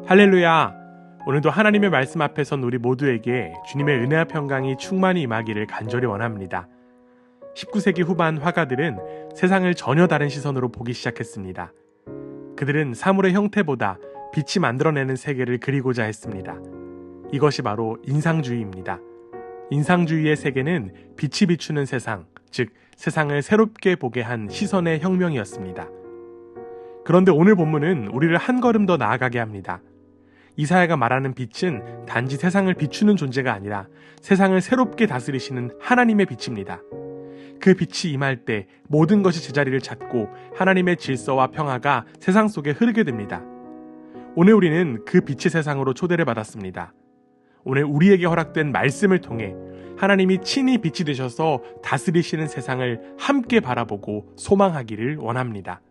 할렐루야! 오늘도 하나님의 말씀 앞에 선 우리 모두에게 주님의 은혜와 평강이 충만히 임하기를 간절히 원합니다. 19세기 후반 화가들은 세상을 전혀 다른 시선으로 보기 시작했습니다. 그들은 사물의 형태보다 빛이 만들어내는 세계를 그리고자 했습니다. 이것이 바로 인상주의입니다. 인상주의의 세계는 빛이 비추는 세상, 즉 세상을 새롭게 보게 한 시선의 혁명이었습니다. 그런데 오늘 본문은 우리를 한 걸음 더 나아가게 합니다. 이사야가 말하는 빛은 단지 세상을 비추는 존재가 아니라 세상을 새롭게 다스리시는 하나님의 빛입니다. 그 빛이 임할 때 모든 것이 제자리를 찾고 하나님의 질서와 평화가 세상 속에 흐르게 됩니다. 오늘 우리는 그 빛의 세상으로 초대를 받았습니다. 오늘 우리에게 허락된 말씀을 통해 하나님이 친히 빛이 되셔서 다스리시는 세상을 함께 바라보고 소망하기를 원합니다.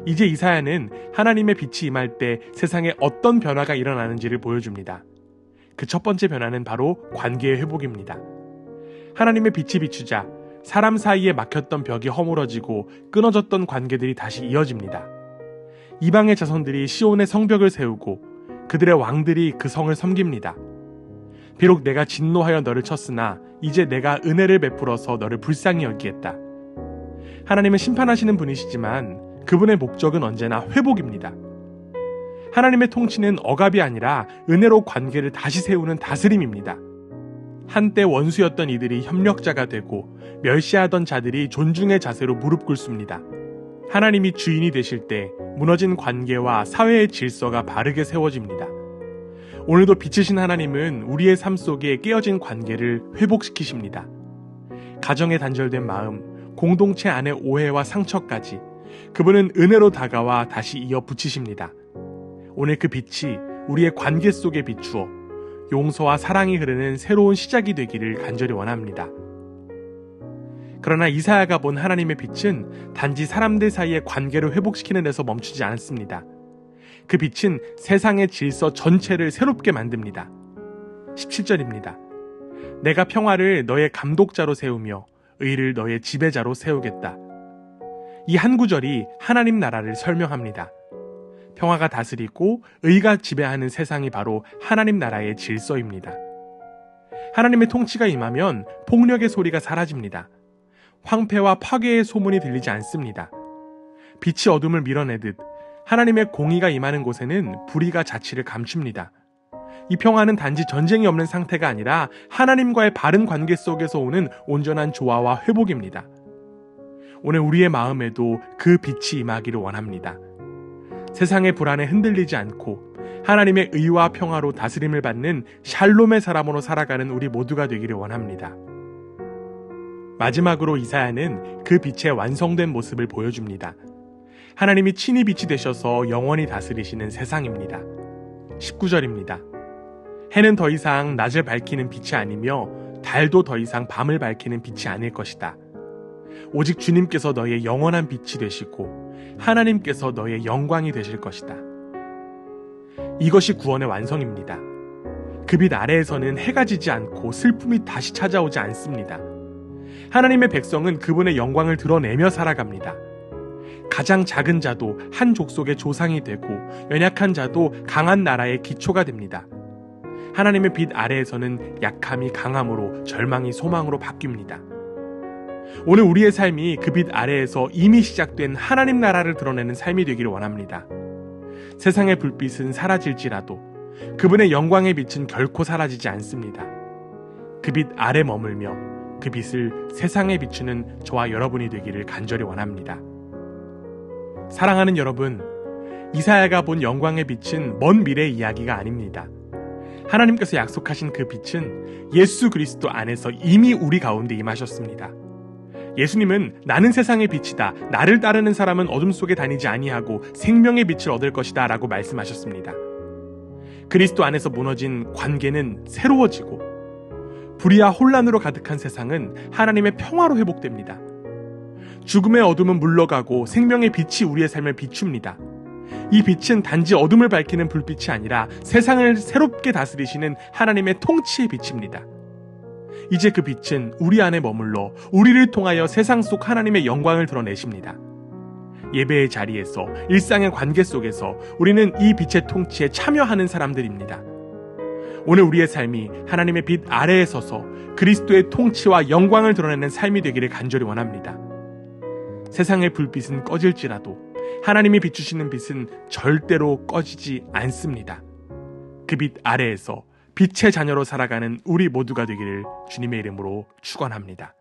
이제 이사야는 하나님의 빛이 임할 때 세상에 어떤 변화가 일어나는지를 보여줍니다. 그 첫 번째 변화는 바로 관계의 회복입니다. 하나님의 빛이 비추자 사람 사이에 막혔던 벽이 허물어지고 끊어졌던 관계들이 다시 이어집니다. 이방의 자손들이 시온의 성벽을 세우고 그들의 왕들이 그 성을 섬깁니다. 비록 내가 진노하여 너를 쳤으나 이제 내가 은혜를 베풀어서 너를 불쌍히 여기겠다. 하나님은 심판하시는 분이시지만 그분의 목적은 언제나 회복입니다. 하나님의 통치는 억압이 아니라 은혜로 관계를 다시 세우는 다스림입니다. 한때 원수였던 이들이 협력자가 되고 멸시하던 자들이 존중의 자세로 무릎 꿇습니다. 하나님이 주인이 되실 때 무너진 관계와 사회의 질서가 바르게 세워집니다. 오늘도 빛이신 하나님은 우리의 삶 속에 깨어진 관계를 회복시키십니다. 가정의 단절된 마음, 공동체 안의 오해와 상처까지 그분은 은혜로 다가와 다시 이어 붙이십니다. 오늘 그 빛이 우리의 관계 속에 비추어 용서와 사랑이 흐르는 새로운 시작이 되기를 간절히 원합니다. 그러나 이사야가 본 하나님의 빛은 단지 사람들 사이의 관계를 회복시키는 데서 멈추지 않습니다. 그 빛은 세상의 질서 전체를 새롭게 만듭니다. 17절입니다. 내가 평화를 너의 감독자로 세우며 의를 너의 지배자로 세우겠다. 이 한 구절이 하나님 나라를 설명합니다. 평화가 다스리고 의가 지배하는 세상이 바로 하나님 나라의 질서입니다. 하나님의 통치가 임하면 폭력의 소리가 사라집니다. 황폐와 파괴의 소문이 들리지 않습니다. 빛이 어둠을 밀어내듯 하나님의 공의가 임하는 곳에는 불의가 자취를 감춥니다. 이 평화는 단지 전쟁이 없는 상태가 아니라 하나님과의 바른 관계 속에서 오는 온전한 조화와 회복입니다. 오늘 우리의 마음에도 그 빛이 임하기를 원합니다. 세상의 불안에 흔들리지 않고 하나님의 의와 평화로 다스림을 받는 샬롬의 사람으로 살아가는 우리 모두가 되기를 원합니다. 마지막으로 이사야는 그 빛의 완성된 모습을 보여줍니다. 하나님이 친히 빛이 되셔서 영원히 다스리시는 세상입니다. 19절입니다. 해는 더 이상 낮을 밝히는 빛이 아니며 달도 더 이상 밤을 밝히는 빛이 아닐 것이다. 오직 주님께서 너의 영원한 빛이 되시고 하나님께서 너의 영광이 되실 것이다. 이것이 구원의 완성입니다. 그 빛 아래에서는 해가 지지 않고 슬픔이 다시 찾아오지 않습니다. 하나님의 백성은 그분의 영광을 드러내며 살아갑니다. 가장 작은 자도 한 족속의 조상이 되고 연약한 자도 강한 나라의 기초가 됩니다. 하나님의 빛 아래에서는 약함이 강함으로 절망이 소망으로 바뀝니다. 오늘 우리의 삶이 그 빛 아래에서 이미 시작된 하나님 나라를 드러내는 삶이 되기를 원합니다. 세상의 불빛은 사라질지라도 그분의 영광의 빛은 결코 사라지지 않습니다. 그 빛 아래 머물며 그 빛을 세상에 비추는 저와 여러분이 되기를 간절히 원합니다. 사랑하는 여러분, 이사야가 본 영광의 빛은 먼 미래의 이야기가 아닙니다. 하나님께서 약속하신 그 빛은 예수 그리스도 안에서 이미 우리 가운데 임하셨습니다. 예수님은 나는 세상의 빛이다. 나를 따르는 사람은 어둠 속에 다니지 아니하고 생명의 빛을 얻을 것이다 라고 말씀하셨습니다. 그리스도 안에서 무너진 관계는 새로워지고 불의와 혼란으로 가득한 세상은 하나님의 평화로 회복됩니다. 죽음의 어둠은 물러가고 생명의 빛이 우리의 삶을 비춥니다. 이 빛은 단지 어둠을 밝히는 불빛이 아니라 세상을 새롭게 다스리시는 하나님의 통치의 빛입니다. 이제 그 빛은 우리 안에 머물러 우리를 통하여 세상 속 하나님의 영광을 드러내십니다. 예배의 자리에서, 일상의 관계 속에서 우리는 이 빛의 통치에 참여하는 사람들입니다. 오늘 우리의 삶이 하나님의 빛 아래에 서서 그리스도의 통치와 영광을 드러내는 삶이 되기를 간절히 원합니다. 세상의 불빛은 꺼질지라도 하나님이 비추시는 빛은 절대로 꺼지지 않습니다. 그 빛 아래에서 빛의 자녀로 살아가는 우리 모두가 되기를 주님의 이름으로 축원합니다.